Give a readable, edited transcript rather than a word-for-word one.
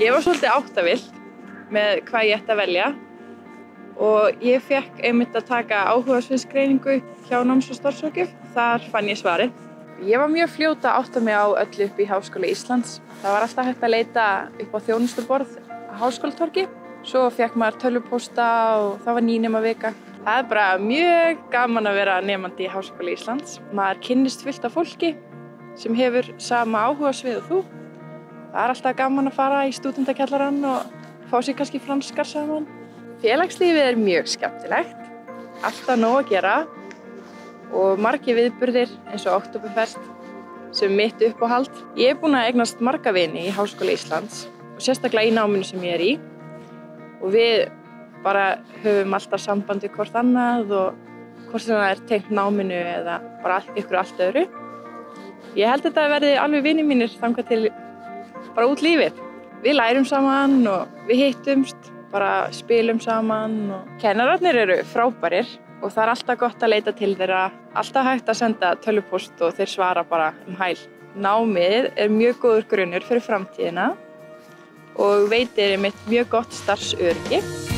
Ég var svolítið áttavill með hvað ég ætti að velja og ég fékk einmitt að taka áhugasviðsgreiningu hjá náms- og starfsráðgjöf. Þar fann ég svarið. Ég var mjög fljót að átta mig á öllu upp í Háskóla Íslands. Það var alltaf hægt að leita upp á þjónustuborð á Háskólatorgi. Svo fékk maður tölvupósta og það var nýnemavika. Það er bara mjög gaman að vera nemandi í Háskóla Íslands. Maður kynnist fullt af fólki sem hefur sama áhugasvið og þú. Það er alltaf gaman að fara í stúdendakjallarann og fá sér kannski franskar saman. Félagslífið er mjög skemmtilegt, alltaf nóg að gera og margir viðburðir eins og Októberfest sem mitt uppáhald. Ég er búin að eignast marga vini í Háskóla Íslands og sérstaklega í náminu sem ég er í. Og við bara höfum alltaf samband við hvort annað og hvort sem það er tengt náminu eða bara ykkur allt öðru. Ég held að þetta verði alveg vinir mínir þangað til bara út lífið. Við lærum saman og við hittumst, bara spilum saman og kennararnir eru frábærir og það er alltaf gott að leita til þeirra. Alltaf hægt að senda tölvupóst og þeir svara bara hæl. Námið er mjög góður grunnur fyrir framtíðina og veitir einmitt mjög gott starfsöryggi.